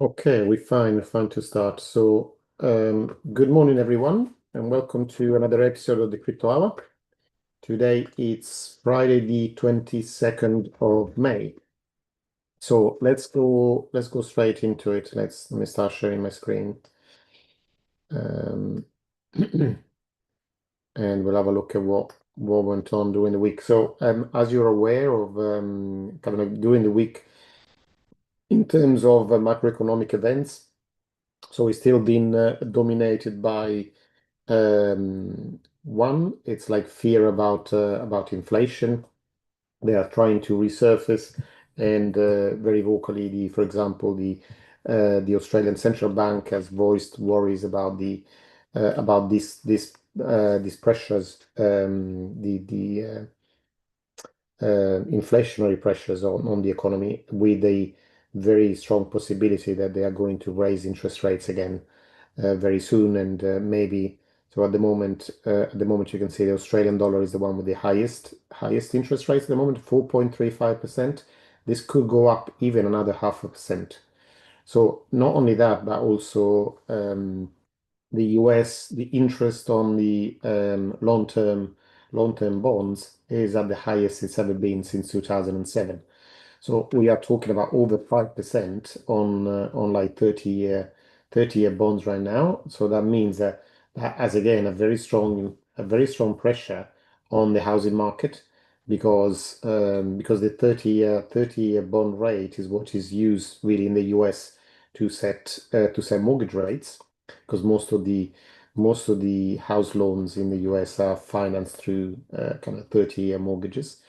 Okay, we're fine to start. Good morning, everyone, and welcome to another episode of the Crypto Hour. Today it's Friday, the 22nd of May. So let's go straight into it. Let me start sharing my screen. Um, and we'll have a look at what went on during the week. As you're aware of, kind of during the week in terms of macroeconomic events, so it's still been dominated by one, it's like fear about inflation. They are trying to resurface, and very vocally, for example, the Australian Central Bank has voiced worries about about these pressures, inflationary pressures on the economy, with a very strong possibility that they are going to raise interest rates again very soon, and maybe. So at the moment you can see the Australian dollar is the one with the highest interest rates at the moment, 4.35%. This could go up even another 0.5%. So not only that, but also the US, the interest on the long-term bonds is at the highest it's ever been since 2007. So we are talking about over 5% on like 30-year bonds right now. So that means that has again a very strong pressure on the housing market, because the 30-year bond rate is what is used really in the US to set mortgage rates, because most of the house loans in the US are financed through kind of 30-year mortgages.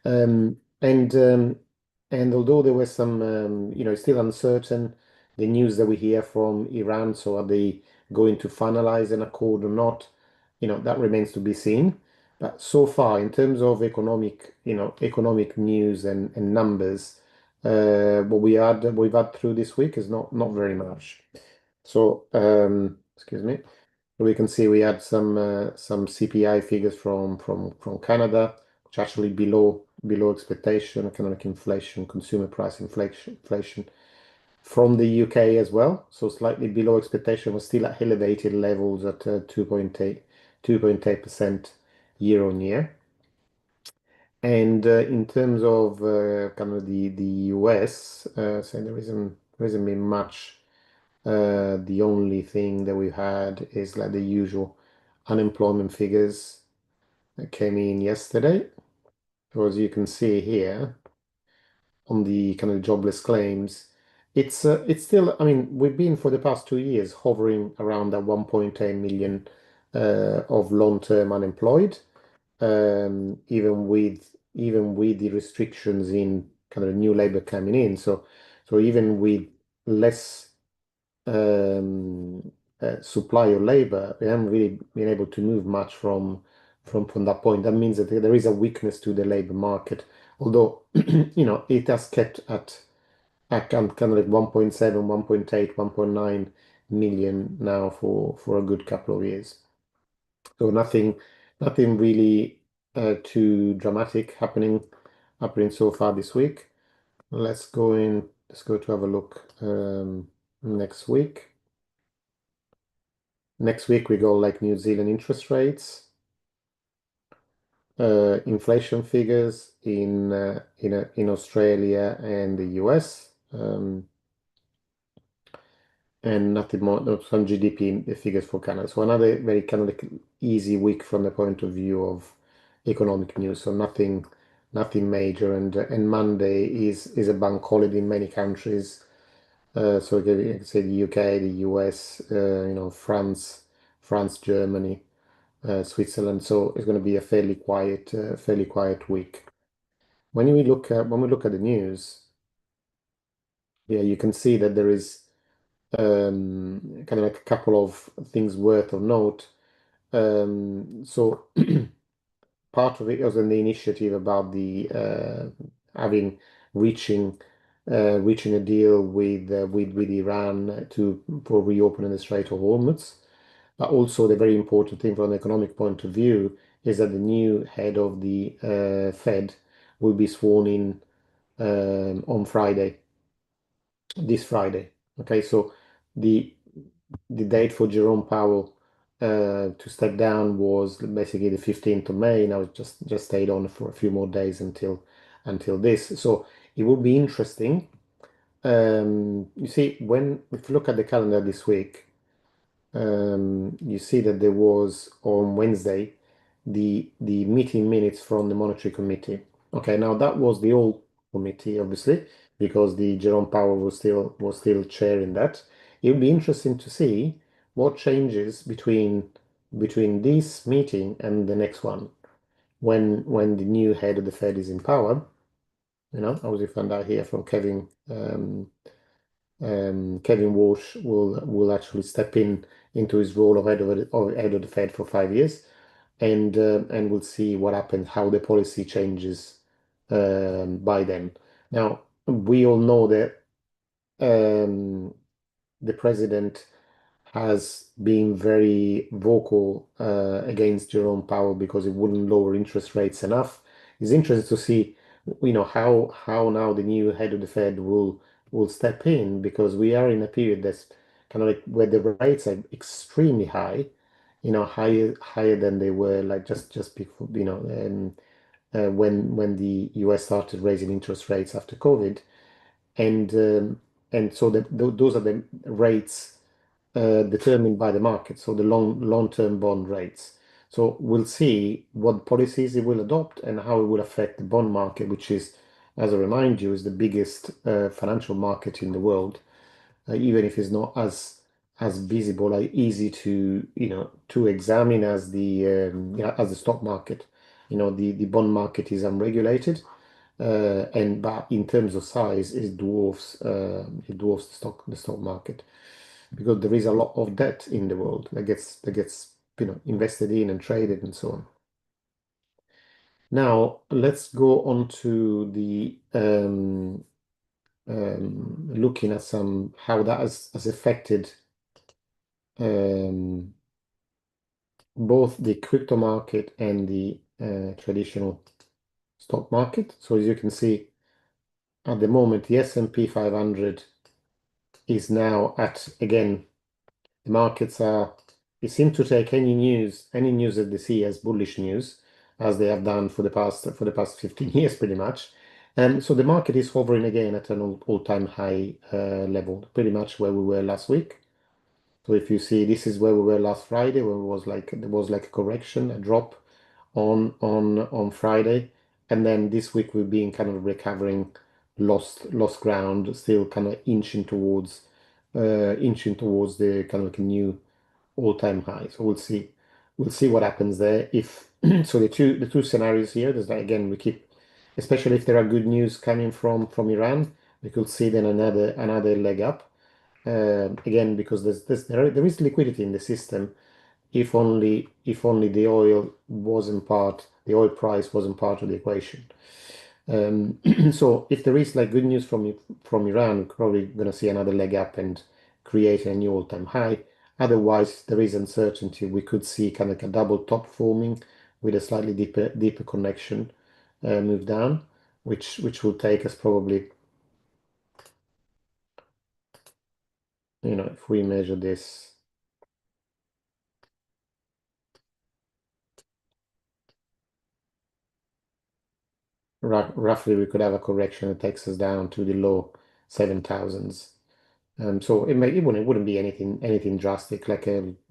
Um, and um, and although there was some, it's still uncertain, the news that we hear from Iran, so are they going to finalize an accord or not? That remains to be seen. But so far, in terms of economic news and numbers, what we've had through this week is not very much. Excuse me. We can see we had some CPI figures from Canada, which actually below expectation, economic inflation, consumer price inflation from the UK as well. So slightly below expectation, was still at elevated levels at 2.8% year on year. And in terms of kind of the US, so there isn't been much. The only thing that we've had is like the usual unemployment figures that came in yesterday. So as you can see here on the kind of jobless claims, it's still, I mean, we've been for the past 2 years hovering around that 1.8 million of long-term unemployed, even with the restrictions in kind of new labor coming in. So even with less um, supply of labor, we haven't really been able to move much from that point. That means that there is a weakness to the labor market, although it has kept at kind of like 1.7, 1.8, 1.9 million now for a good couple of years. So nothing really too dramatic happening so far this week. Let's go to have a look next week. Next week we go like New Zealand interest rates, inflation figures in Australia and the US, and nothing more. No, some GDP figures for Canada. So another very kind of like easy week from the point of view of economic news. So nothing major. And Monday is a bank holiday in many countries. So you can say the UK, the US, France, Germany. Switzerland. So it's going to be a fairly quiet week. When we look at the news, yeah, you can see that there is kind of like a couple of things worth of note. So part of it was in the initiative about the having reaching reaching a deal with Iran for reopening the Strait of Hormuz. But also the very important thing from an economic point of view is that the new head of the Fed will be sworn in on Friday, this Friday. Okay, so the the date for Jerome Powell to step down was basically the 15th of May. Now it just stayed on for a few more days until this. So it will be interesting. You see, when if you look at the calendar this week, you see that there was on Wednesday the meeting minutes from the Monetary Committee. Okay, now that was the old committee, obviously, because the Jerome Powell was still chairing that. It would be interesting to see what changes between this meeting and the next one when the new head of the Fed is in power. Obviously found out here from Kevin Walsh will actually step into his role of head of the Fed for 5 years, and we'll see what happens, how the policy changes by then. Now, we all know that um, the president has been very vocal against Jerome Powell because it wouldn't lower interest rates enough. It's interesting to see, how now the new head of the Fed will step in, because we are in a period that's kind of like where the rates are extremely high, higher than they were like just before, when the US started raising interest rates after COVID, and so those are the rates determined by the market, so the long-term bond rates. So we'll see what policies it will adopt and how it will affect the bond market, which is, as I remind you, is the biggest financial market in the world, even if it's not as visible or easy to examine as the stock market. The bond market is unregulated, but in terms of size, it dwarfs the stock market, because there is a lot of debt in the world that gets invested in and traded and so on. Now let's go on to the looking at some how that has affected um, both the crypto market and the traditional stock market. So as you can see, at the moment, the S&P 500 is now at, again, the markets they seem to take any news that they see as bullish news, as they have done for the past 15 years, pretty much. And so the market is hovering again at an all-time high level, pretty much where we were last week. So if you see, this is where we were last Friday, where there was like a correction, a drop on Friday, and then this week we've been kind of recovering lost ground, still kind of inching towards the kind of like a new all-time high. So we'll see what happens there. If so, the two scenarios here, there's like, again, especially if there are good news coming from Iran, we could see then another leg up. Again, because there is liquidity in the system, if only the oil price wasn't part of the equation. So if there is like good news from Iran, we're probably going to see another leg up and create a new all-time high. Otherwise, there is uncertainty. We could see kind of like a double top forming with a slightly deeper connection move down, which will take us probably, if we measure this. Roughly, we could have a correction that takes us down to the low 7,000s. So it wouldn't be anything drastic, like around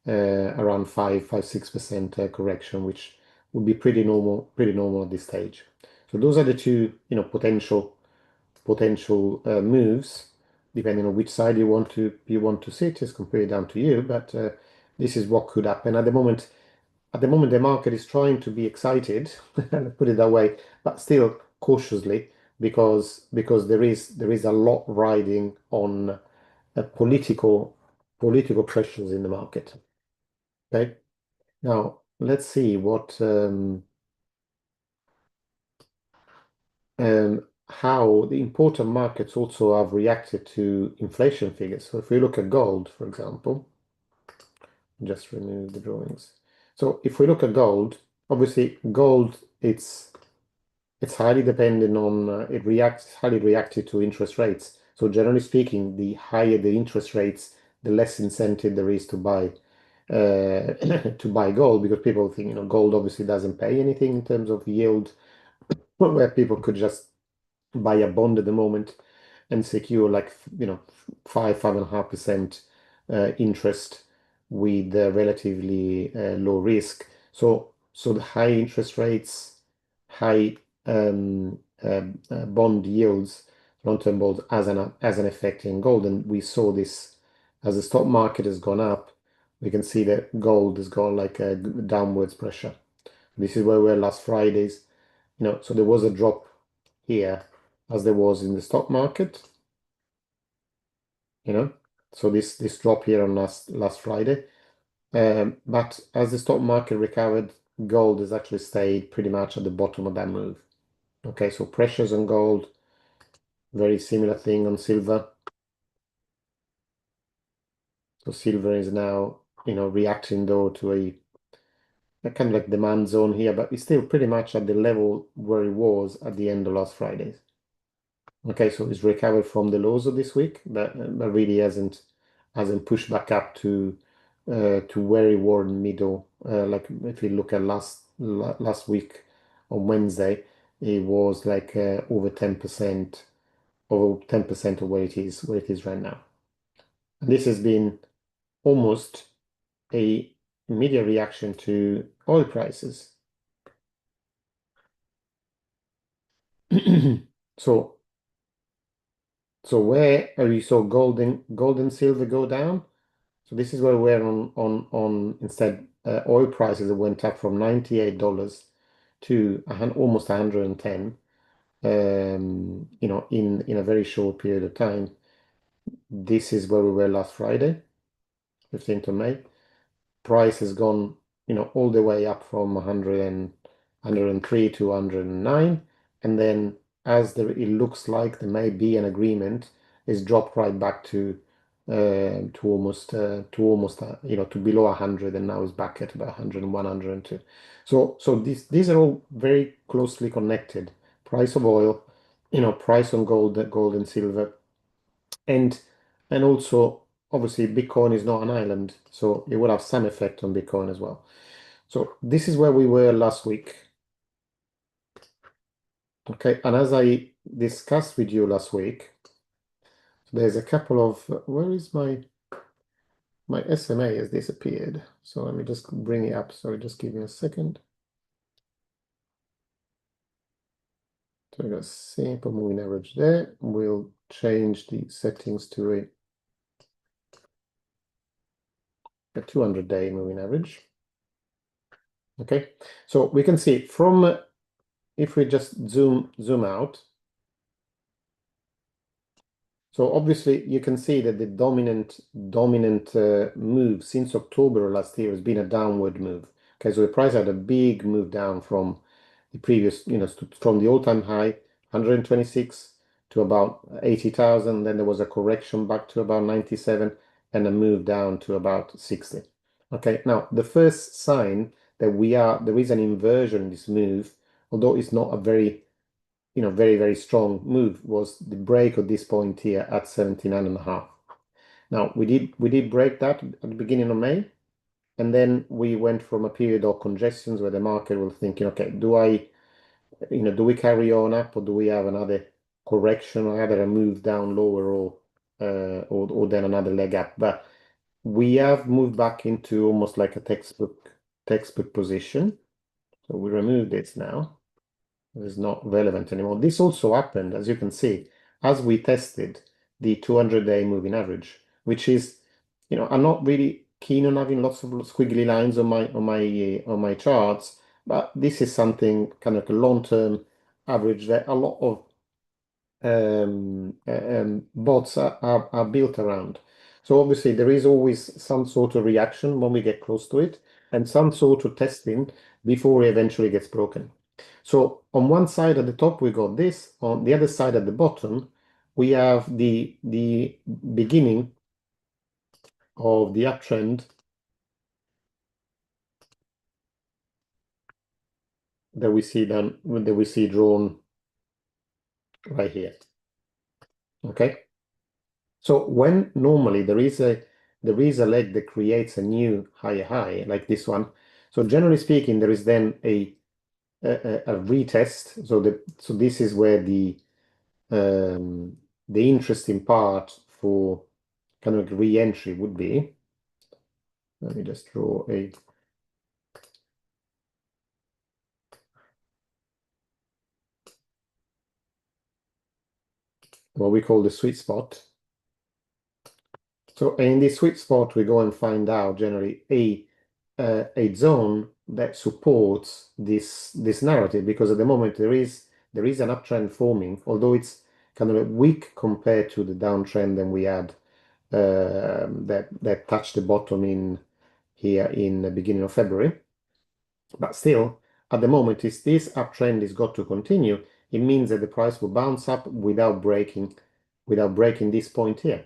6% correction, which would be pretty normal at this stage. So those are the two potential moves, depending on which side you want to sit. It's completely down to you, but this is what could happen at the moment. At the moment, the market is trying to be excited, put it that way, but still cautiously, because there is a lot riding on political pressures in the market. Okay. Now let's see how the important markets also have reacted to inflation figures. So if we look at gold, for example, just remove the drawings. So if we look at gold, obviously gold, it's highly dependent on, it reacts highly reactive to interest rates. So generally speaking, the higher the interest rates, the less incentive there is to buy to buy gold, because people think, gold obviously doesn't pay anything in terms of yield, where people could just buy a bond at the moment and secure like 5.5% interest with relatively low risk. So the high interest rates, high bond yields, long-term bonds as an effect in gold, and we saw this as the stock market has gone up. We can see that gold has gone like a downwards pressure. This is where we were last Fridays. So there was a drop here as there was in the stock market, so this drop here on last Friday. But as the stock market recovered, gold has actually stayed pretty much at the bottom of that move. Okay, so pressures on gold, very similar thing on silver. So silver is now, reacting though to a kind of like demand zone here, but it's still pretty much at the level where it was at the end of last Friday. Okay, so it's recovered from the lows of this week, but really hasn't pushed back up to where it was in middle. Like if you look at last week on Wednesday, it was like over 10%, of where it is right now. And this has been almost a immediate reaction to oil prices. So where are you saw gold and silver go down? So this is where we're on instead oil prices that went up from $98 to almost 110, in a very short period of time. This is where we were last Friday, 15th of May. Price has gone, all the way up from 103 to 109, and then as it looks like there may be an agreement, is dropped right back to almost to below 100, and now is back at about 101, 102. So these are all very closely connected. Price of oil, price on gold and silver, and also obviously Bitcoin is not an island, so it will have some effect on Bitcoin as well. So this is where we were last week. Okay, and as I discussed with you last week, there's a couple of where is my SMA has disappeared. So let me just bring it up. Sorry, just give me a second. So we got simple moving average there. We'll change the settings to a 200-day moving average. Okay, so we can see from if we just zoom out. So obviously you can see that the dominant move since October last year has been a downward move. Okay, so the price had a big move down from the previous, from the all-time high, 126 to about 80,000. Then there was a correction back to about 97 and a move down to about 60. Okay, now the first sign that there is an inversion in this move, although it's not a very very, very strong move, was the break of this point here at 79.5. Now we did break that at the beginning of May, and then we went from a period of congestions where the market was thinking, okay, do we carry on up, or do we have another correction, or either a move down lower, or then another leg up? But we have moved back into almost like a textbook position. So we remove this now. Is not relevant anymore. This also happened, as you can see, as we tested the 200-day moving average, which is, I'm not really keen on having lots of squiggly lines on my charts, but this is something kind of a long-term average that a lot of bots are built around. So obviously there is always some sort of reaction when we get close to it, and some sort of testing before it eventually gets broken. So on one side at the top we got this, on the other side at the bottom we have the beginning of the uptrend that we see drawn right here. Okay, So when normally there is a leg that creates a new higher high like this one. So generally speaking, there is then a retest. So this is where the interesting part for kind of re-entry would be. Let me just draw what we call the sweet spot. So in this sweet spot, we go and find out generally a zone that supports this narrative, because at the moment there is an uptrend forming, although it's kind of weak compared to the downtrend that we had that touched the bottom in here in the beginning of February. But still, at the moment, if this uptrend is got to continue, it means that the price will bounce up without breaking this point here.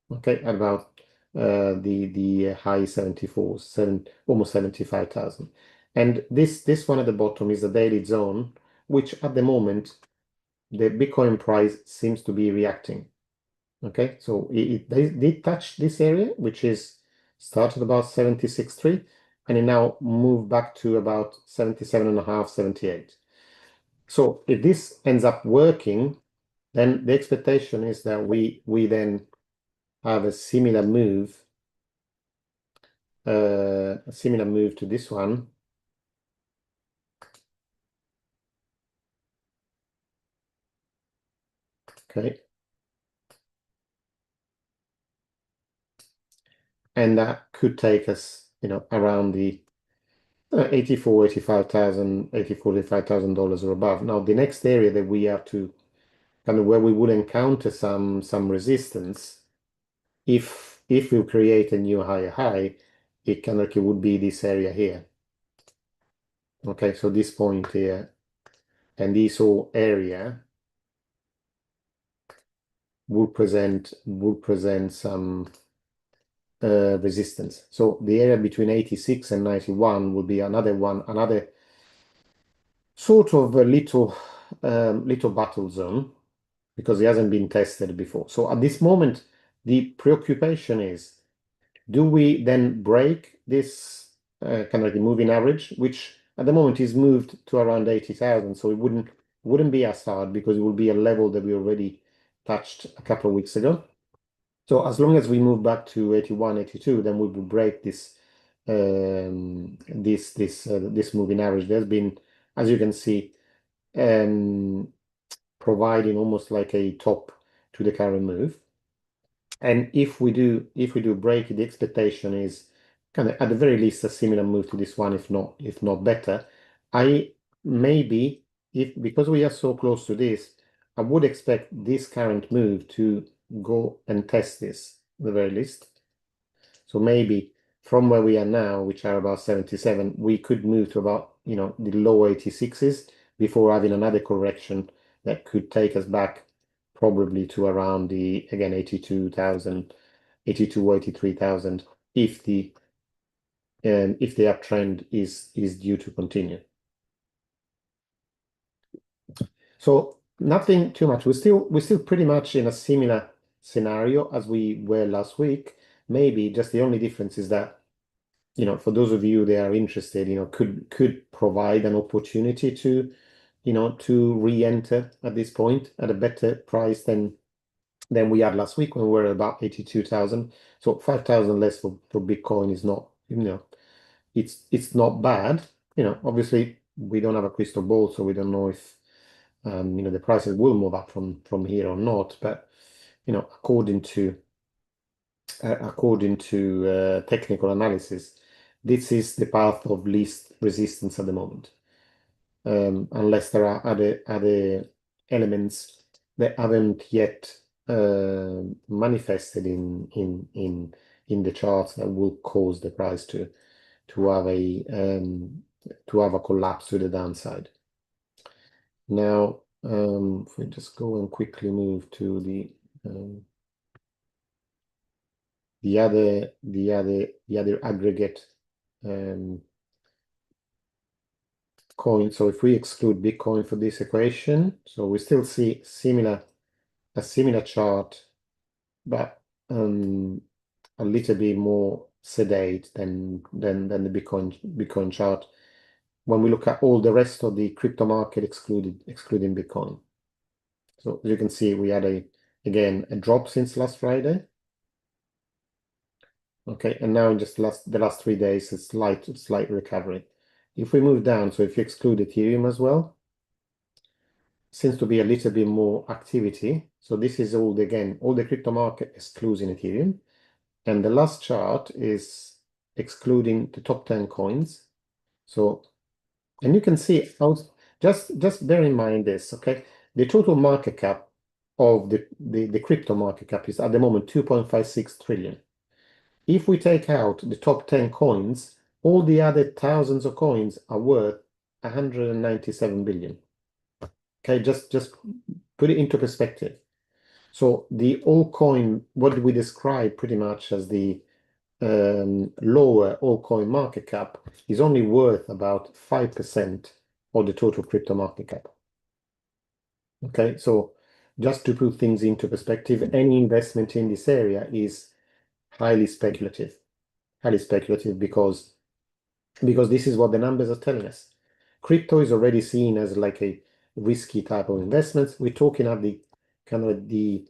Okay, at about the high 74s, almost 75,000. And this one at the bottom is the daily zone, which at the moment the Bitcoin price seems to be reacting. Okay, so it did touch this area, which is started about 76.3, and it now moved back to about 77.5, 78. So if this ends up working, then the expectation is that we then have a similar move to this one. Okay, and that could take us, around the 84, 85,000, $85,000 or above. Now, the next area that we have to kind of where we would encounter some resistance if we create a new higher high, it would be this area here. Okay, so this point here and this whole area would present some resistance. So the area between 86 and 91 would be another sort of a little battle zone, because it hasn't been tested before. So at this moment, the preoccupation is, do we then break this kind of the moving average, which at the moment is moved to around 80,000? So it wouldn't be as hard, because it will be a level that we already touched a couple of weeks ago. So as long as we move back to 81, 82, then we will break this moving average. There's been, as you can see, providing almost like a top to the current move. And if we do break it, the expectation is kind of at the very least a similar move to this one, if not better. I maybe because we are so close to this, I would expect this current move to go and test this at the very least. So maybe from where we are now, which are about 77, we could move to about, the low 86s before having another correction that could take us back probably to around the, again, 82,000, 82 or 83,000 if the uptrend is due to continue. So nothing too much. We're still pretty much in a similar scenario as we were last week. Maybe just the only difference is that, for those of you that are interested, could provide an opportunity to re-enter at this point at a better price than we had last week when we were about 82,000. So 5,000 less for Bitcoin is not, it's not bad. Obviously we don't have a crystal ball, so we don't know if the prices will move up from here or not. But according to technical analysis, this is the path of least resistance at the moment, unless there are other elements that haven't yet manifested in the charts that will cause the price to have a collapse to the downside. Now, if we just go and quickly move to the other aggregate coin. So if we exclude Bitcoin for this equation, so we still see a similar chart, but a little bit more sedate than the Bitcoin chart when we look at all the rest of the crypto market excluding Bitcoin. So as you can see, we had again a drop since last Friday. Okay, and now in just the last 3 days, a slight recovery. If we move down, so if you exclude Ethereum as well, seems to be a little bit more activity. So this is all the crypto market excluding Ethereum. And the last chart is excluding the top 10 coins. So, and you can see how, just bear in mind this, okay? The total market cap of the crypto market cap is at the moment 2.56 trillion. If we take out the top 10 coins, all the other thousands of coins are worth 197 billion. Okay, just put it into perspective. So the altcoin, what we describe pretty much as the lower altcoin market cap, is only worth about 5% of the total crypto market cap. Okay, so just to put things into perspective, any investment in this area is highly speculative because this is what the numbers are telling us. Crypto is already seen as like a risky type of investments. We're talking at the kind of the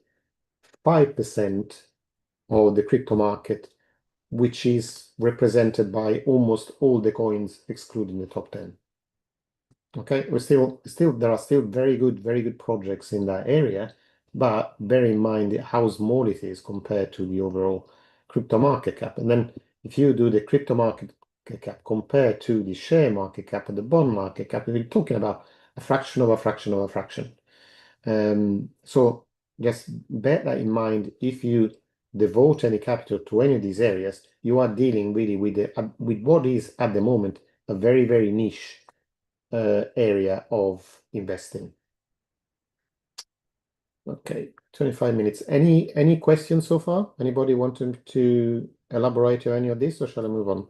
5% of the crypto market, which is represented by almost all the coins excluding the top 10. Okay, there are still very good projects in that area, but bear in mind how small it is compared to the overall crypto market cap. And then if you do the crypto market cap compared to the share market cap and the bond market cap, we're talking about a fraction of a fraction of a fraction. So just bear that in mind. If you devote any capital to any of these areas, you are dealing really with what is at the moment a very niche area of investing. Okay, 25 minutes. Any questions so far? Anybody wanting to elaborate on any of this, or shall I move on?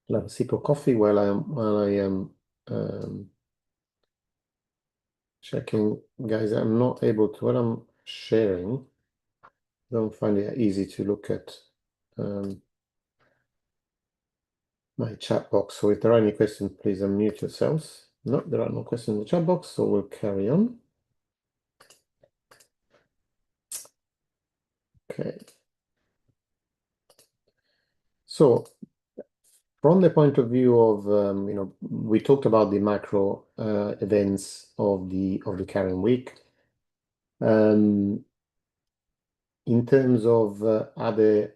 I'll have a sip of coffee while I am checking. Guys, I'm not able to, when I'm sharing, don't find it easy to look at my chat box. So if there are any questions, please unmute yourselves. No, there are no questions in the chat box, so we'll carry on. Okay. So from the point of view of, we talked about the macro events of the current week. In terms of other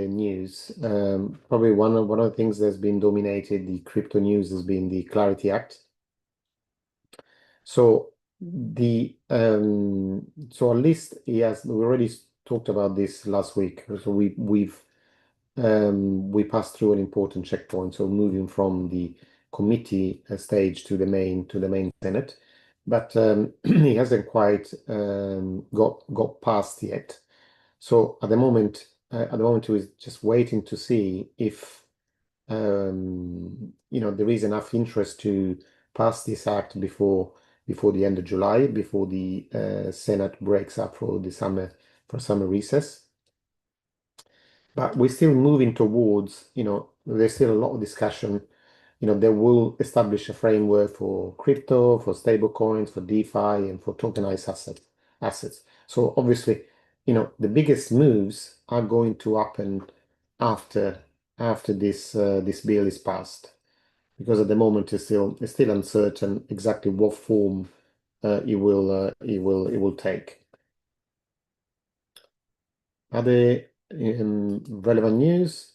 news, probably one of the things that's been dominated the crypto news has been the Clarity Act. So at least we already talked about this last week. So we passed through an important checkpoint, so moving from the committee stage to the main Senate, but he hasn't quite got passed yet. So at the moment, we're just waiting to see if there is enough interest to pass this act before the end of July, before the Senate breaks up for the summer recess. But we're still moving towards, there's still a lot of discussion. They will establish a framework for crypto, for stable coins, for DeFi, and for tokenized assets. So obviously, the biggest moves are going to happen after this bill is passed, because at the moment it's still uncertain exactly what form it will take. Other relevant news.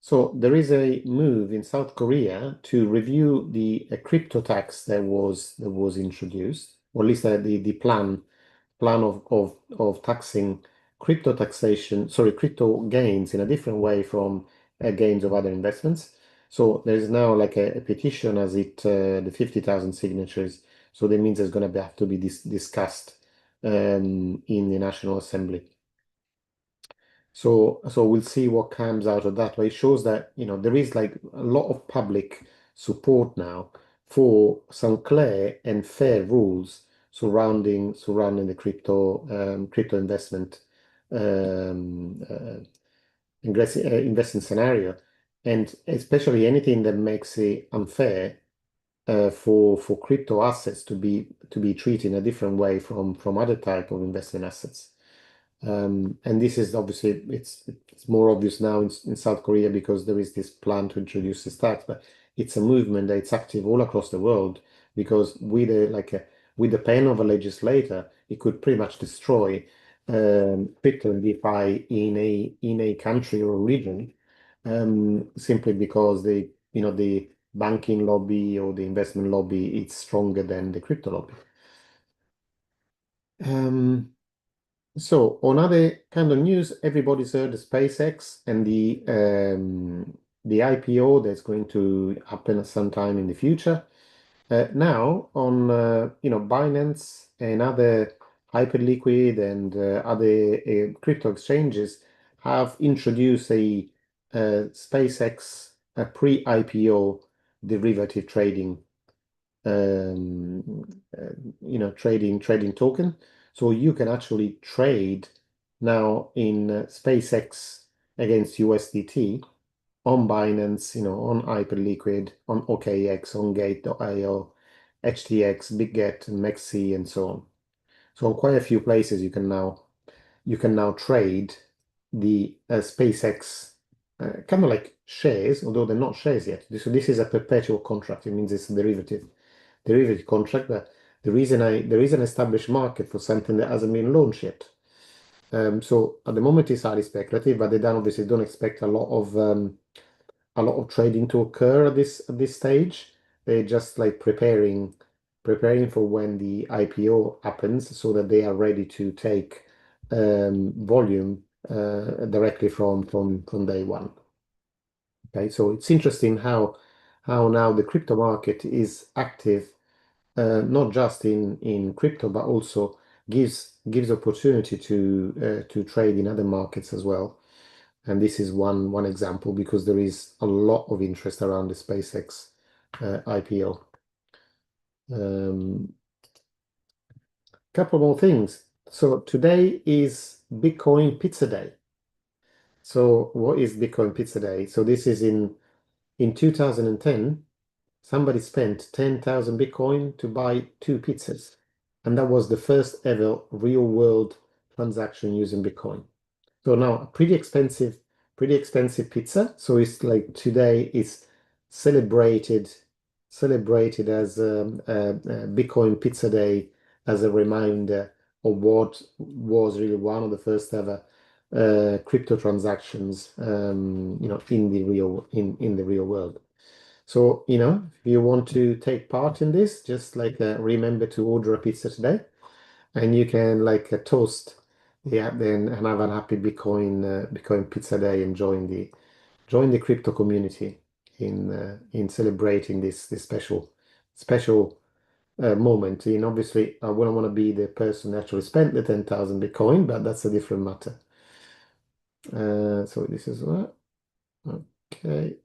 So there is a move in South Korea to review the crypto tax that was introduced, or at least the plan of taxing crypto gains in a different way from gains of other investments. So there is now like a petition as the 50,000 signatures. So that means it's going to have to be discussed in the National Assembly. So we'll see what comes out of that. But it shows that there is like a lot of public support now for some clear and fair rules surrounding the crypto investment um, investment scenario, and especially anything that makes it unfair for crypto assets to be treated in a different way from other type of investment assets. And this is obviously it's more obvious now in South Korea because there is this plan to introduce this tax, but it's a movement that it's active all across the world because with the pen of a legislator, it could pretty much destroy crypto and DeFi in a country or a region, simply because the banking lobby or the investment lobby is stronger than the crypto lobby. So on other kind of news, everybody's heard the SpaceX and the IPO that's going to happen at some time in the future. Now on Binance and other Hyperliquid and other crypto exchanges have introduced a SpaceX a pre-IPO derivative trading um, trading token. So you can actually trade now in SpaceX against USDT on Binance, on Hyperliquid, on OKX, on Gate.io, HTX, BitGet, and MEXC, and so on. So on quite a few places you can now trade the SpaceX kind of like shares, although they're not shares yet. So this is a perpetual contract. It means it's a derivative contract, but there is an established market for something that hasn't been launched yet. So at the moment it's highly speculative, but they don't obviously don't expect a lot of trading to occur at this stage. They're just like preparing for when the IPO happens so that they are ready to take volume directly from day one. Okay, so it's interesting how now the crypto market is active, not just in crypto, but also gives opportunity to trade in other markets as well. And this is one example because there is a lot of interest around the SpaceX IPO. Couple more things. So today is Bitcoin Pizza Day. So what is Bitcoin Pizza Day? So this is in 2010, somebody spent 10,000 Bitcoin to buy two pizzas. And that was the first ever real world transaction using Bitcoin. So now a pretty expensive pizza. So it's like today is celebrated celebrated as Bitcoin Pizza Day as a reminder of what was really one of the first ever crypto transactions, in the real world. So, if you want to take part in this, just like remember to order a pizza today, and you can like toast the app then and have a happy Bitcoin Pizza Day and join the crypto community in celebrating this special moment. And obviously, I wouldn't want to be the person that actually spent the 10,000 Bitcoin, but that's a different matter. So this is what. Okay.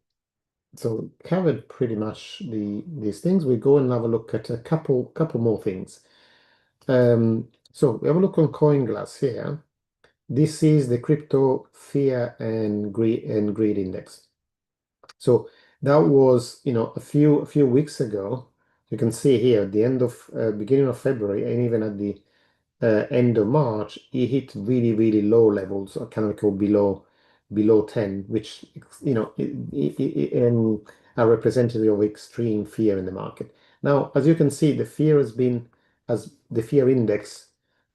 So covered pretty much these things. We go and have a look at a couple more things. So we have a look on CoinGlass here. This is the crypto fear and greed index. So that was, a few weeks ago. You can see here at the beginning of February and even at the end of March, it hit really, really low levels, or kind of called below 10, which are representative of extreme fear in the market. Now, as you can see, as the fear index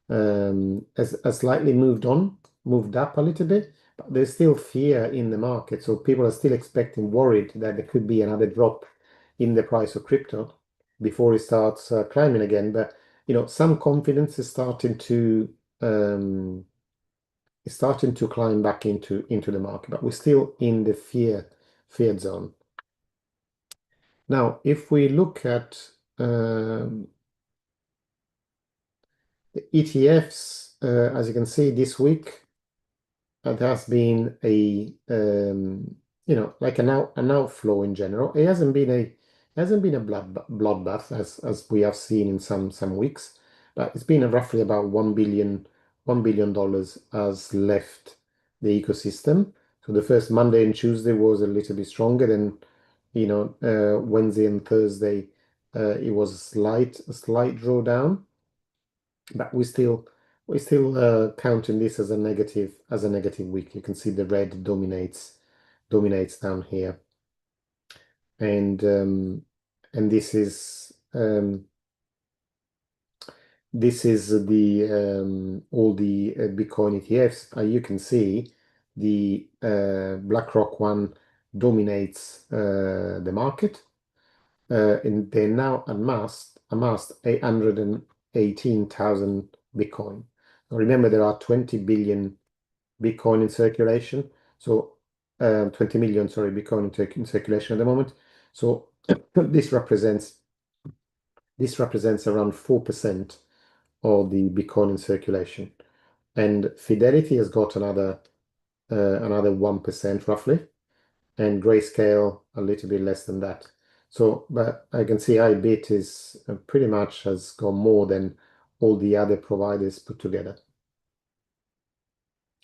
has slightly moved up a little bit, but there's still fear in the market. So people are still worried that there could be another drop in the price of crypto before it starts climbing again. But some confidence um, is starting to climb back into the market, but we're still in the feared zone. Now, if we look at the ETFs, as you can see this week, there has been like an outflow in general. It hasn't been Hasn't been a bloodbath as we have seen in some weeks, but it's been roughly about $1 billion has left the ecosystem. So the first Monday and Tuesday was a little bit stronger than, Wednesday and Thursday, it was a slight drawdown, but we still counting this as a negative week. You can see the red dominates down here, and um, and this is the all the Bitcoin ETFs. You can see the BlackRock one dominates the market, and they now amassed 818,000 Bitcoin. Now remember, there are 20 billion Bitcoin in circulation, so 20 million, sorry, Bitcoin in circulation at the moment. So this represents around 4% of the Bitcoin in circulation, and Fidelity has got another 1% roughly, and Grayscale a little bit less than that. So, but I can see iBit is pretty much has got more than all the other providers put together.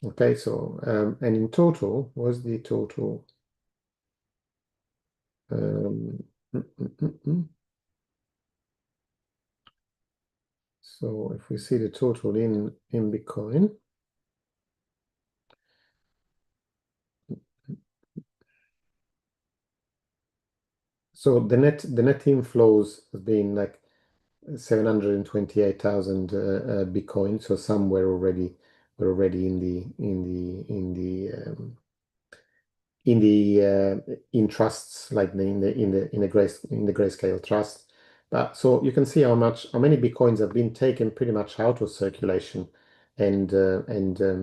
Okay, so and in total, what's the total? Um, mm, mm, mm, mm. So if we see the total in Bitcoin, so the net inflows has been like 728,000 Bitcoin. So some were already in trusts, like in the Grayscale trust. But so you can see how many Bitcoins have been taken pretty much out of circulation and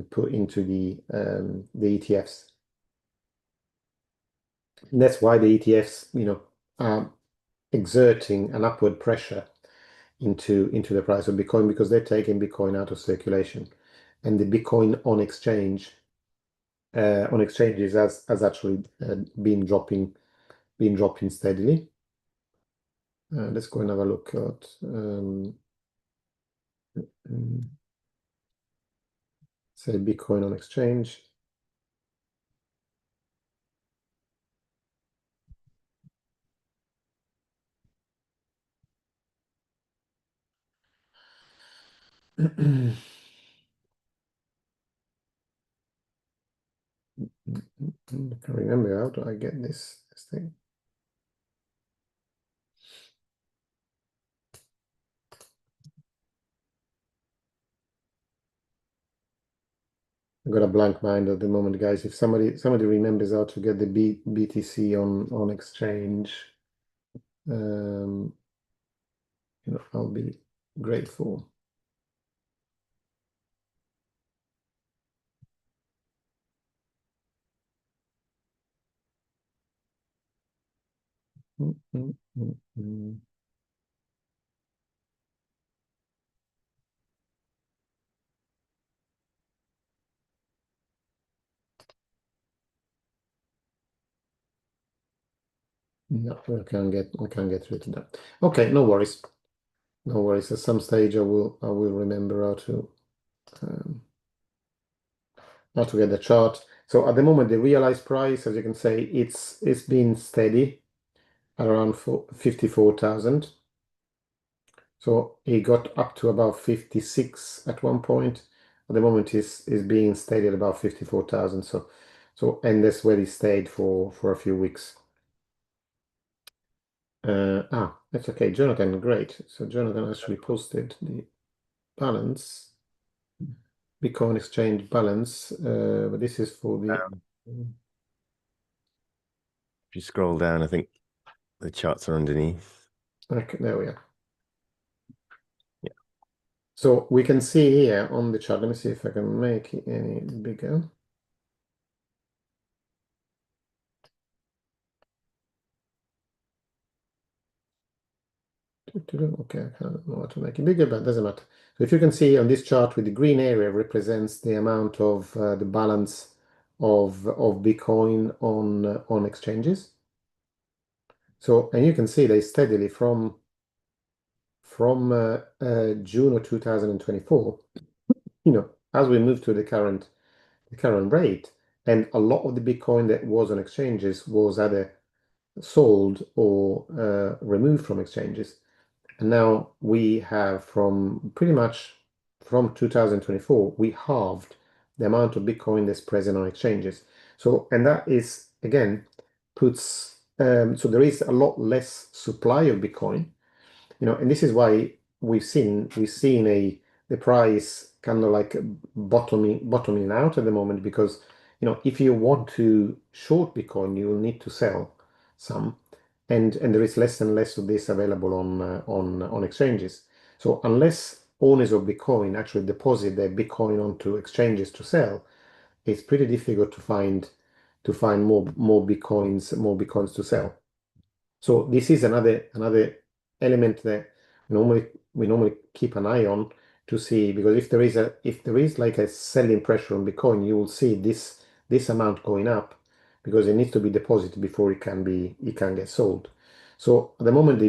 put into the ETFs. And that's why the ETFs, are exerting an upward pressure into the price of Bitcoin, because they're taking Bitcoin out of circulation, and the Bitcoin on exchanges has actually been dropping steadily. Let's go and have a look at mm, say Bitcoin on exchange. I can't remember, how do I get this thing? I've got a blank mind at the moment, guys. If somebody remembers how to get the BTC on exchange, I'll be grateful. Mm, mm, mm, mm. No, we can't get rid of that. Okay, no worries. No worries. At some stage, I will remember um, how to get the chart. So at the moment, the realized price, as you can say, it's been steady at around 54,000. So it got up to about 56 at one point. At the moment, is being steady at about 54,000. And that's where it stayed for a few weeks. That's okay. Jonathan, great. So Jonathan actually posted the balance, Bitcoin exchange balance, but this is for the. If you scroll down, I think the charts are underneath. Okay, there we are. Yeah. So we can see here on the chart. Let me see if I can make it any bigger. Okay, I don't know how to make it bigger, but it doesn't matter. So if you can see on this chart, with the green area represents the amount of the balance of Bitcoin on exchanges. So, and you can see they steadily from June of 2024, as we move to the current rate, and a lot of the Bitcoin that was on exchanges was either sold or removed from exchanges. And now we have from pretty much from 2024, we halved the amount of Bitcoin that's present on exchanges. So, and that is again so there is a lot less supply of Bitcoin, and this is why we've seen the price kind of like bottoming out at the moment, because if you want to short Bitcoin, you will need to sell some, and there is less and less of this available on exchanges. So unless owners of Bitcoin actually deposit their Bitcoin onto exchanges to sell, it's pretty difficult to find more Bitcoins to sell. So this is another element that we normally keep an eye on to see, because if there is like a selling pressure on Bitcoin, you will see this amount going up, because it needs to be deposited before it can get sold. So at the moment,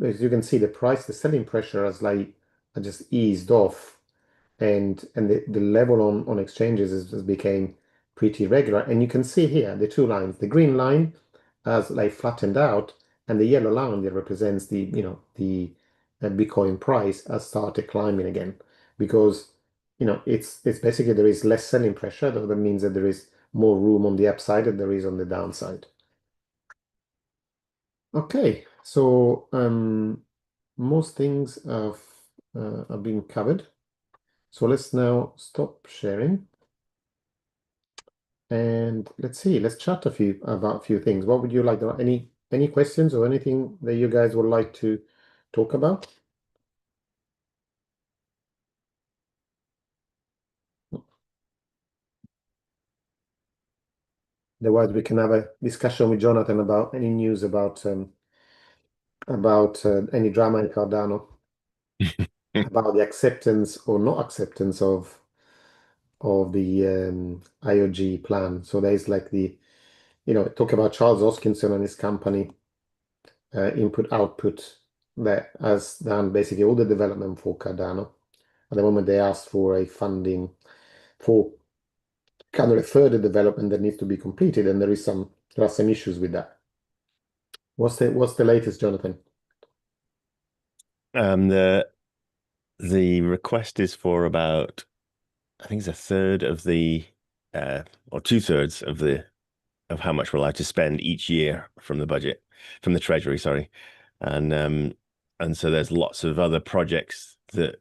as you can see, the selling pressure has just eased off, and the level on exchanges has became pretty regular. And you can see here the two lines. The green line has like flattened out, and the yellow line that represents the Bitcoin price has started climbing again, because it's basically there is less selling pressure. That means that there is more room on the upside than there is on the downside. Okay, so most things have been covered. So let's now stop sharing. And let's see, let's chat about a few things. What would you like to, any questions or anything that you guys would like to talk about? Otherwise, we can have a discussion with Jonathan about any news about any drama in Cardano, about the acceptance or not acceptance of the IOG plan. So there's like talk about Charles Hoskinson and his company, input output, that has done basically all the development for Cardano. At the moment, they asked for a funding for kind of a further development that needs to be completed, and there are some issues with that. What's the latest, Jonathan? The request is for about, I think it's a third of the or two-thirds of how much we're allowed to spend each year from the budget, from the treasury, sorry. And so there's lots of other projects that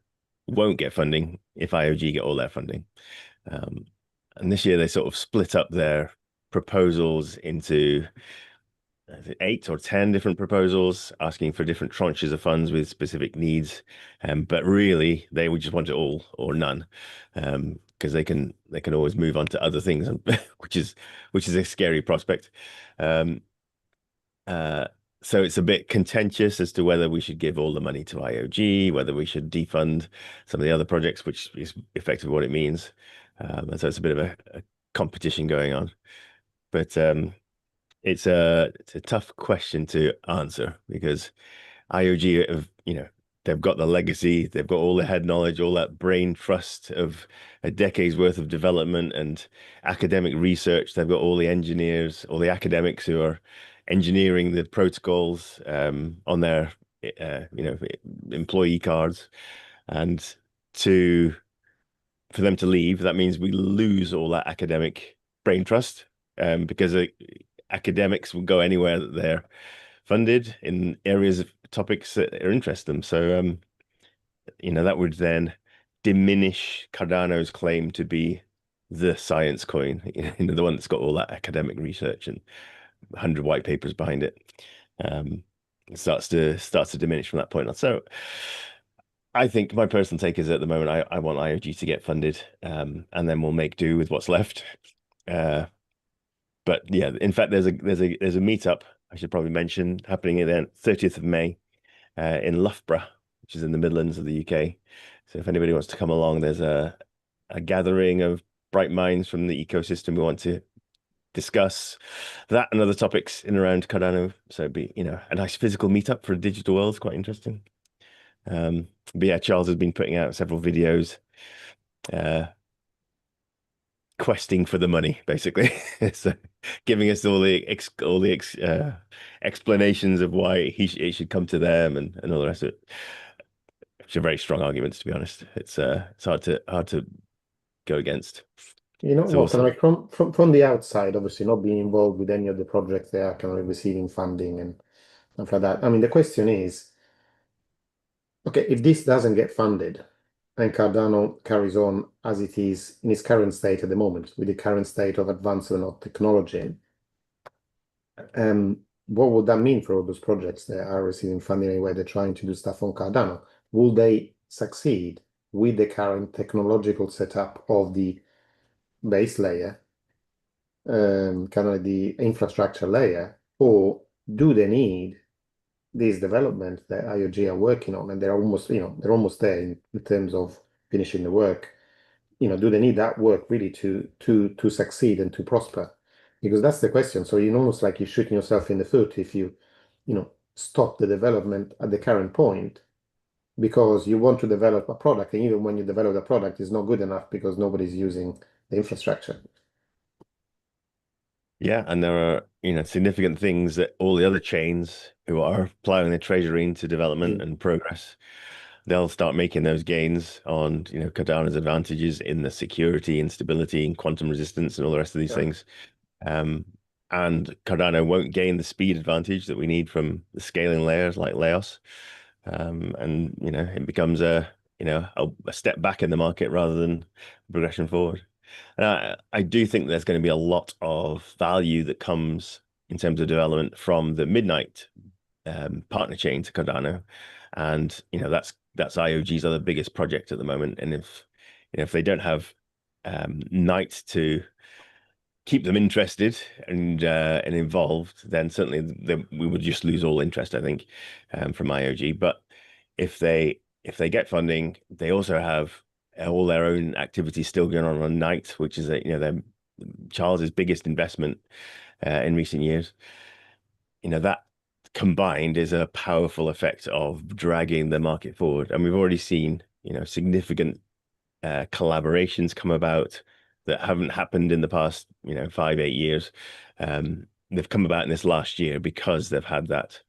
won't get funding if IOG get all their funding. And this year they sort of split up their proposals into 8 or 10 different proposals, asking for different tranches of funds with specific needs. But really, they would just want it all or none, because they can always move on to other things, which is a scary prospect. So it's a bit contentious as to whether we should give all the money to IOG, whether we should defund some of the other projects, which is effectively what it means. And so it's a bit of a competition going on. But it's a tough question to answer, because IOG have, they've got the legacy, they've got all the head knowledge, all that brain trust of a decade's worth of development and academic research. They've got all the engineers, all the academics who are engineering the protocols on their employee cards. And for them to leave, that means we lose all that academic brain trust, because academics will go anywhere that they're funded in areas of topics that are interest them. So, that would then diminish Cardano's claim to be the science coin, the one that's got all that academic research and 100 white papers behind it. It starts to diminish from that point on. So I think my personal take is, at the moment, I want IOG to get funded, and then we'll make do with what's left. But yeah, in fact, there's a meetup I should probably mention happening the 30th of May in Loughborough, which is in the Midlands of the UK. So if anybody wants to come along, there's a gathering of bright minds from the ecosystem who want to discuss that and other topics in and around Cardano. So it'd be, a nice physical meetup for a digital world. It's quite interesting. But yeah, Charles has been putting out several videos, uh, questing for the money, basically. So giving us all the explanations of why it should come to them and all the rest of it. Which are very strong arguments, to be honest. It's hard to go against. You know So we'll what, kind of see. like from the outside, obviously not being involved with any of the projects they are kind of receiving funding and stuff like that. I mean, the question is, okay, if this doesn't get funded and Cardano carries on as it is in its current state at the moment, with the current state of advancement of technology, what would that mean for all those projects that are receiving funding anyway? They're trying to do stuff on Cardano. Will they succeed with the current technological setup of the base layer, kind of the infrastructure layer, or do they need these developments that IOG are working on, and they're almost there in terms of finishing the work. Do they need that work really to succeed and to prosper? Because that's the question. So you're almost like you're shooting yourself in the foot if stop the development at the current point because you want to develop a product, and even when you develop the product, it's not good enough because nobody's using the infrastructure. Yeah, and there are, significant things that all the other chains who are plowing their treasury into development Mm. and progress, they'll start making those gains on, Cardano's advantages in the security and stability and quantum resistance and all the rest of these Yeah. things. Um, and Cardano won't gain the speed advantage that we need from the scaling layers like Laos. And it becomes a step back in the market rather than progression forward. And I do think there's going to be a lot of value that comes in terms of development from the Midnight partner chain to Cardano, and that's IOG's other biggest project at the moment. And if they don't have Night to keep them interested and involved, then certainly we would just lose all interest, I think, from IOG. But if they get funding, they also have all their own activities still going on Night, which is their Charles's biggest investment in recent years. That combined is a powerful effect of dragging the market forward, and we've already seen significant collaborations come about that haven't happened in the past, 5, 8 years. They've come about in this last year because they've had that.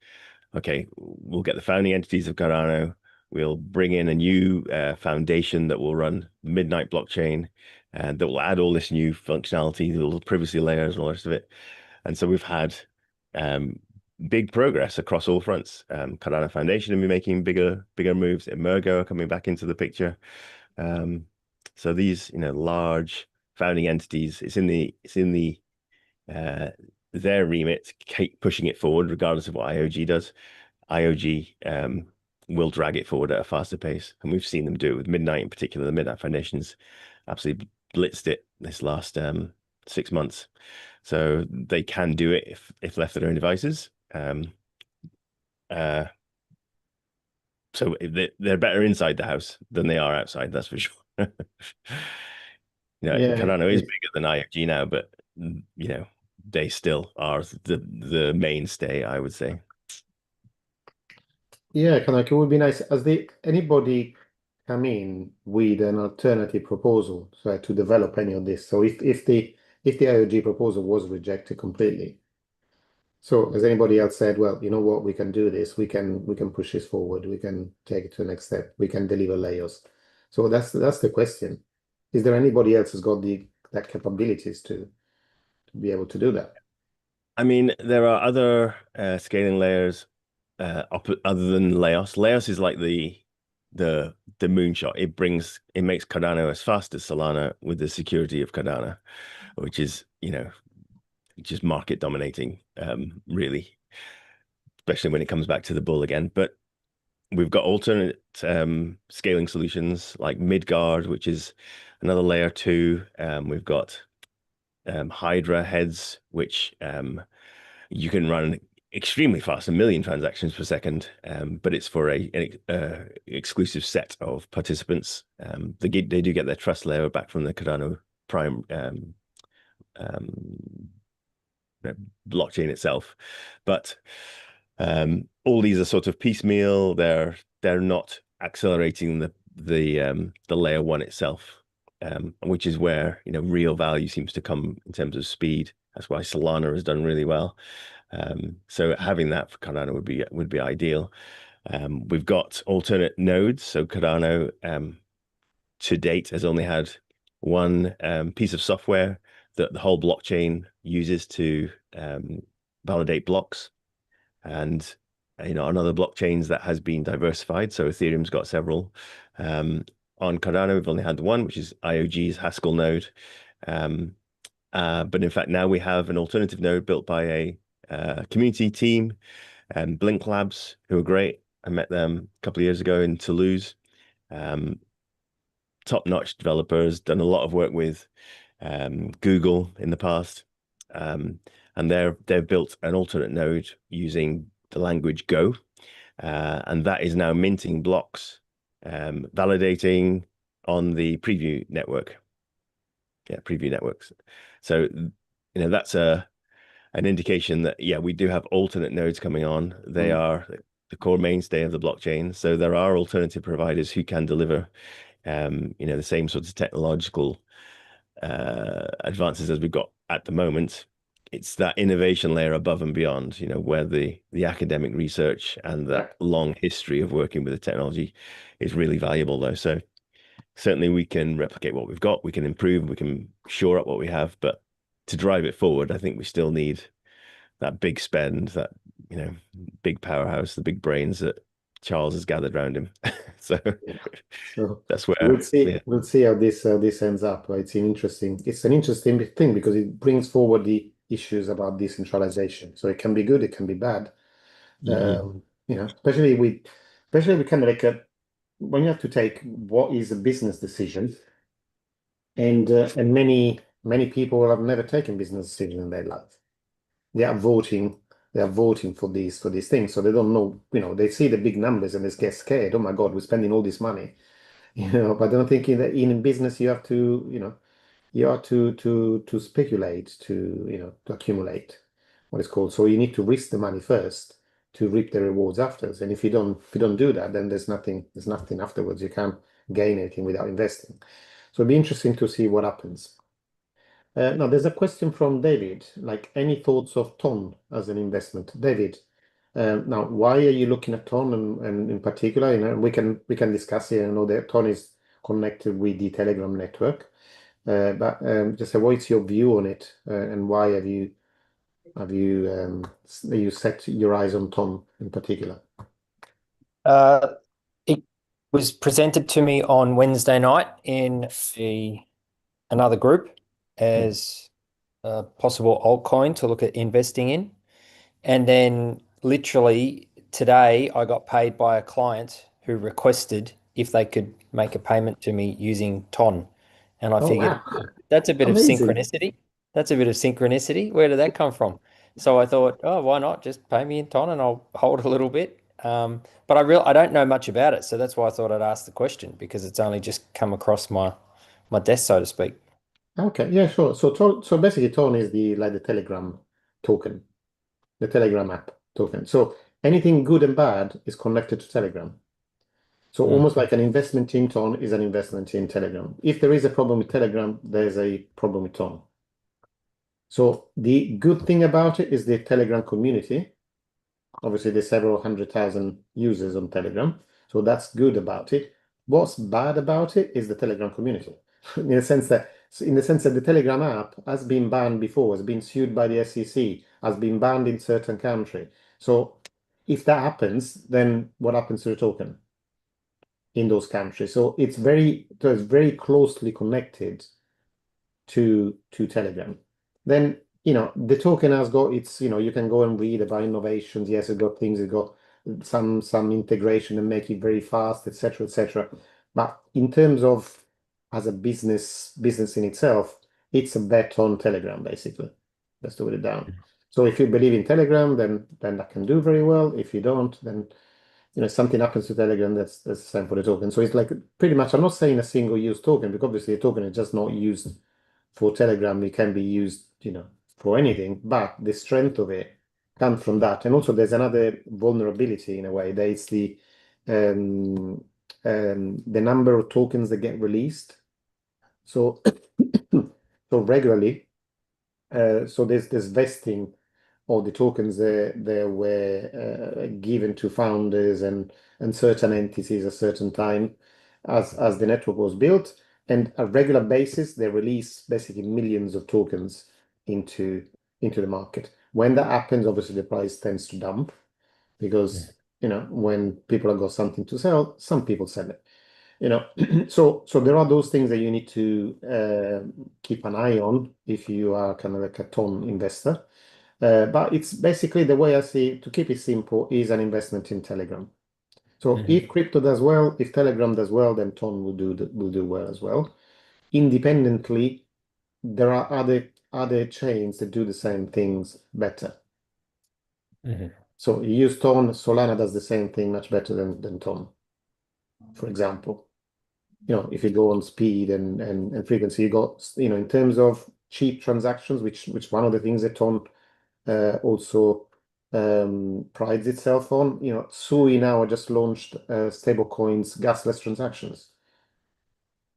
Okay, we'll get the founding entities of Cardano. We'll bring in a new foundation that will run Midnight blockchain and that will add all this new functionality, the little privacy layers and all the rest of it. And so we've had um, big progress across all fronts. Cardano Foundation will be making bigger moves. Emergo are coming back into the picture. So these, large founding entities, it's in the uh, their remit to keep pushing it forward, regardless of what IOG does. IOG will drag it forward at a faster pace, and we've seen them do it with Midnight in particular. The Midnight Foundation's absolutely blitzed it this last 6 months, so they can do it if left to their own devices. Uh, so they're better inside the house than they are outside, that's for sure. Yeah, Cardano is bigger than IFG now, but they still are the mainstay, I would say. yeah, kind of like it would be nice as anybody come in with an alternative proposal so to develop any of this. So if the IOG proposal was rejected completely, so has anybody else said, well, you know what, we can do this, we can push this forward, we can take it to the next step, we can deliver layers. So that's the question. Is there anybody else who's got that capabilities to be able to do that? I mean, there are other scaling layers other than Laos. Laos is like the moonshot. It makes Cardano as fast as Solana with the security of Cardano, which is just market dominating, really, especially when it comes back to the bull again. But we've got alternate scaling solutions like Midgard, which is another layer two. We've got Hydra heads, which you can run extremely fast, 1 million transactions per second, but it's for an exclusive set of participants. They do get their trust layer back from the Cardano Prime um, blockchain itself. But all these are sort of piecemeal. They're not accelerating the layer one itself, which is where real value seems to come in terms of speed. That's why Solana has done really well. So having that for Cardano would be ideal. We've got alternate nodes. So Cardano to date has only had one piece of software that the whole blockchain uses to validate blocks. And on other blockchains that has been diversified. So Ethereum's got several. On Cardano, we've only had one, which is IOG's Haskell node. But in fact, now we have an alternative node built by a community team, Blink Labs, who are great. I met them a couple of years ago in Toulouse. Top-notch developers, done a lot of work with Google in the past. And they've built an alternate node using the language Go, and that is now minting blocks, validating on the Preview network. Yeah, Preview networks. So that's an indication that we do have alternate nodes coming on. They are the core mainstay of the blockchain. So there are alternative providers who can deliver the same sorts of technological advances as we've got at the moment. It's that innovation layer above and beyond, where the academic research and that long history of working with the technology is really valuable, though. So certainly we can replicate what we've got, we can improve, we can shore up what we have, but to drive it forward, I think we still need that big spend, that big powerhouse, the big brains that Charles has gathered around him. So that's where we'll see how this ends up. It's an interesting thing because it brings forward the issues about decentralization. So it can be good, it can be bad. Especially with kind of like when you have to take what is a business decision, and many people have never taken business decisions in their life. They are voting for these things, so they don't know. They see the big numbers and they get scared. Oh my God, we're spending all this money. But I'm thinking that in business you have to to speculate, to accumulate what is called. So you need to risk the money first to reap the rewards afterwards. And if you don't do that, then there's nothing afterwards. You can't gain anything without investing. So it'll be interesting to see what happens. Now there's a question from David, like any thoughts of Ton as an investment? David, now why are you looking at Ton and in particular? We can discuss here. I know that Ton is connected with the Telegram network. But just what's your view on it, and why have you set your eyes on Ton in particular? It was presented to me on Wednesday night in another group as a possible altcoin to look at investing in. And then literally today I got paid by a client who requested if they could make a payment to me using Ton. And I figured that's a bit of synchronicity. That's a bit of synchronicity. Where did that come from? So I thought, oh, why not just pay me in Ton and I'll hold a little bit. But I don't know much about it, so that's why I thought I'd ask the question, because it's only just come across my desk, so to speak. Okay, yeah, sure. So basically, Ton is the Telegram token, the Telegram app token. So anything good and bad is connected to Telegram. So almost like an investment in Ton is an investment in Telegram. If there is a problem with Telegram, there's a problem with Ton. So the good thing about it is the Telegram community. Obviously, there's several 100,000 users on Telegram. So that's good about it. What's bad about it is the Telegram community. in the sense that the Telegram app has been banned before, has been sued by the SEC, has been banned in certain countries. So if that happens, then what happens to the token in those countries? So it's very closely connected to Telegram. Then the token has got its, you can go and read about innovations. Yes, it got things, it got some integration and make it very fast, etc., etc. But in terms of as a business in itself, it's a bet on Telegram, basically. Let's do it down. So if you believe in Telegram, then that can do very well. If you don't, then something happens to Telegram, that's the same for the token. So it's like pretty much, I'm not saying a single use token, because obviously a token is just not used for Telegram. It can be used, for anything, but the strength of it comes from that. And also there's another vulnerability in a way. There is the number of tokens that get released. So so regularly, so there's vesting of the tokens that were given to founders and certain entities at a certain time as the network was built. And a regular basis, they release basically millions of tokens into the market. When that happens, obviously the price tends to dump because when people have got something to sell, some people sell it. So there are those things that you need to keep an eye on if you are kind of like a ton investor. But it's basically the way I see it, to keep it simple, is an investment in Telegram. So if crypto does well, if Telegram does well, then Ton will do well as well. Independently, there are other chains that do the same things better. So you use Ton, Solana does the same thing much better than Ton, for example. If you go on speed and frequency, you got, in terms of cheap transactions, which one of the things that Ton also prides itself on. Sui now just launched stablecoins gasless transactions.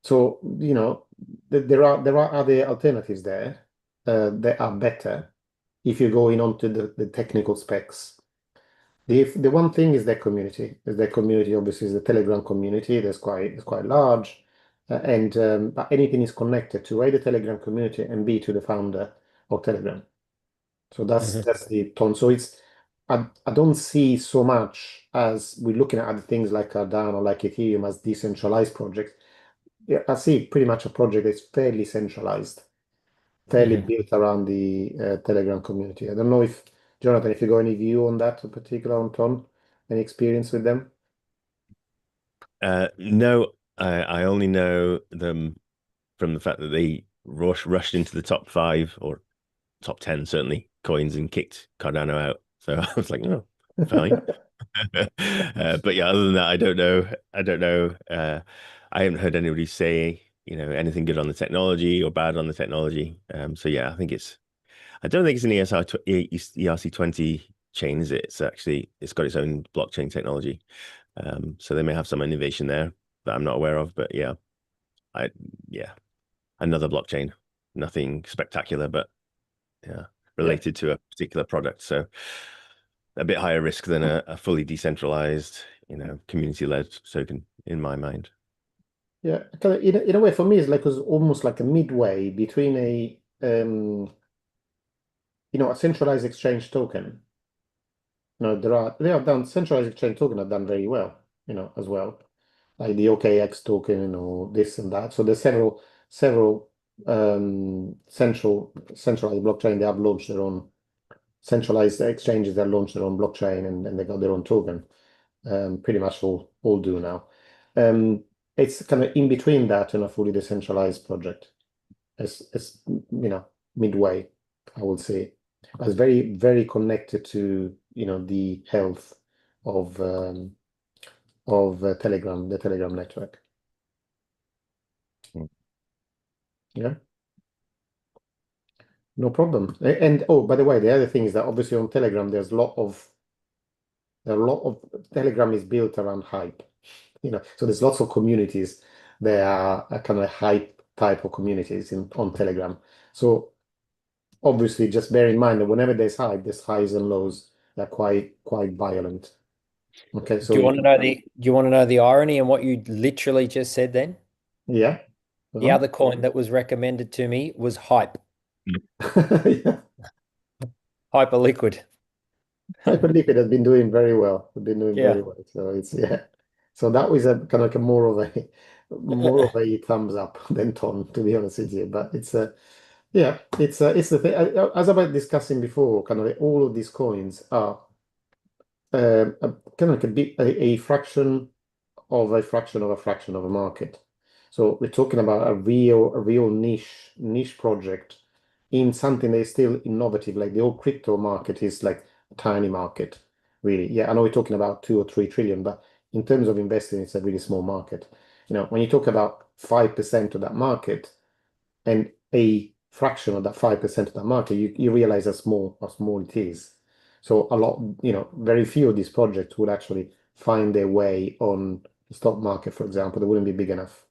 So there are other alternatives there that are better if you're going on to the technical specs. The one thing is their community. Their community obviously is the Telegram community. It's quite large, but anything is connected to A, the Telegram community, and B, to the founder of Telegram. So that's the tone. So I don't see so much as we're looking at other things like Cardano, like Ethereum, as decentralized projects. Yeah, I see pretty much a project that's fairly centralized, fairly built around the Telegram community. I don't know if, Jonathan, if you got any view on that in particular, on Ton, any experience with them? No, I only know them from the fact that they rushed into the top 5 or top 10 certainly coins and kicked Cardano out. So I was like, no, fine. But yeah, other than that, I don't know. I haven't heard anybody say anything good on the technology or bad on the technology. So yeah, I don't think it's an ERC20 chain, is it? It's got its own blockchain technology. So they may have some innovation there that I'm not aware of. But yeah, another blockchain, nothing spectacular, but yeah, related to a particular product. So a bit higher risk than a fully decentralized, community-led token in my mind. Yeah, in a way, for me, it's almost like a midway between a centralized exchange token. Centralized exchange token have done very well, as well, like the OKX token or this and that. So there's several centralized blockchain. They have launched their own centralized exchanges that launched their own blockchain and they got their own token. Pretty much all do now. It's kind of in between that and a fully decentralized project. It's midway, I would say. But it's very, very connected to the health of Telegram, the Telegram network. Yeah. No problem. And oh, by the way, the other thing is that obviously on Telegram, there are a lot of Telegram is built around hype. So there's lots of communities. There are a kind of hype type of communities on Telegram. So obviously, just bear in mind that whenever there's highs and lows. They're quite violent. Okay, so do you want to know the irony in what you literally just said then? Yeah. The other coin that was recommended to me was Hype. Yeah. Hyperliquid. Hyperliquid has been doing very well. Yeah. So So that was a kind of like a more of a thumbs up than Ton, to be honest with you. But it's the thing. As I was discussing before, kind of all of these coins are kind of like a fraction of a fraction of a fraction of a market. So we're talking about a real niche project in something that is still innovative. Like the old crypto market is like a tiny market, really. Yeah, I know we're talking about 2 or 3 trillion, but in terms of investing, it's a really small market. When you talk about 5% of that market and a fraction of that 5% of the market, you realize how small it is. So a lot, very few of these projects would actually find their way on the stock market, for example. They wouldn't be big enough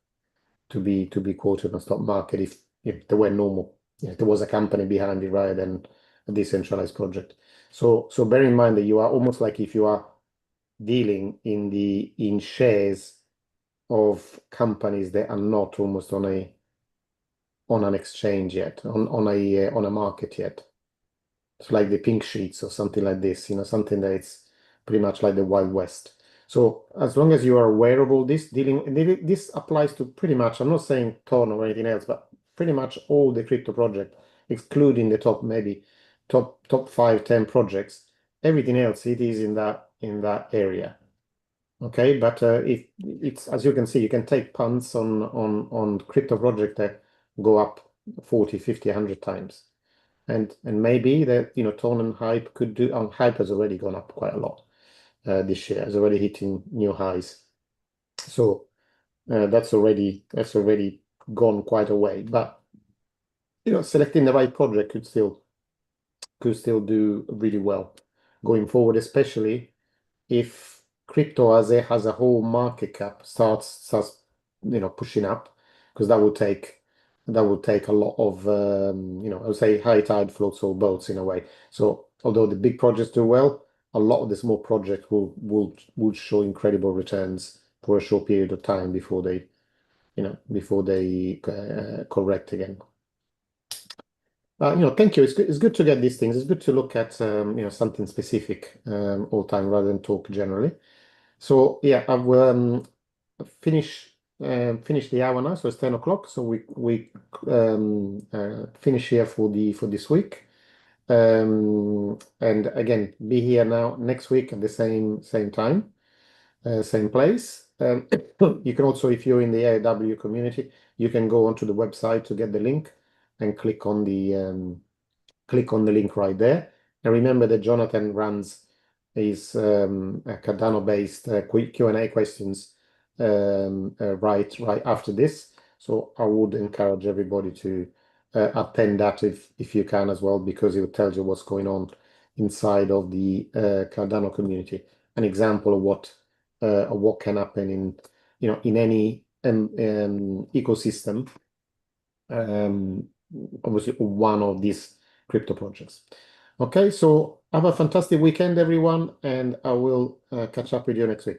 to be quoted on the stock market if they were normal. If there was a company behind it rather than a decentralized project. So bear in mind that you are almost like if you are dealing in shares of companies that are not almost on an exchange yet, on a market yet. It's like the pink sheets or something like this, something that it's pretty much like the Wild West. So as long as you are aware of all this, this applies to pretty much, I'm not saying Torn or anything else, but pretty much all the crypto project, excluding the top 5, 10 projects. Everything else, it is in that area. Okay, but if it's, as you can see, you can take punts on crypto project that go up 40, 50, 100 times. And maybe that, Torn and Hype could do, Hype has already gone up quite a lot this year, has already hitting new highs. So that's already gone quite a way. But selecting the right project could still do really well going forward, especially if crypto as a whole market cap starts pushing up, because that would take a lot of I would say high tide floats all boats in a way. So although the big projects do well, a lot of the small projects will show incredible returns for a short period of time before they correct again. Thank you. It's good to get these things. It's good to look at something specific all the time rather than talk generally. So yeah, I've finished the hour now, so it's 10 o'clock. So we finish here for this week. And again, be here now next week at the same time, same place. You can also, if you're in the AIW community, you can go onto the website to get the link and click on the link right there. And remember that Jonathan runs his Cardano-based Q&A questions right after this. So I would encourage everybody to attend that if you can as well, because it will tell you what's going on inside of the Cardano community. An example of what can happen in any ecosystem. Obviously, one of these crypto projects. Okay, so have a fantastic weekend, everyone, and I will catch up with you next week.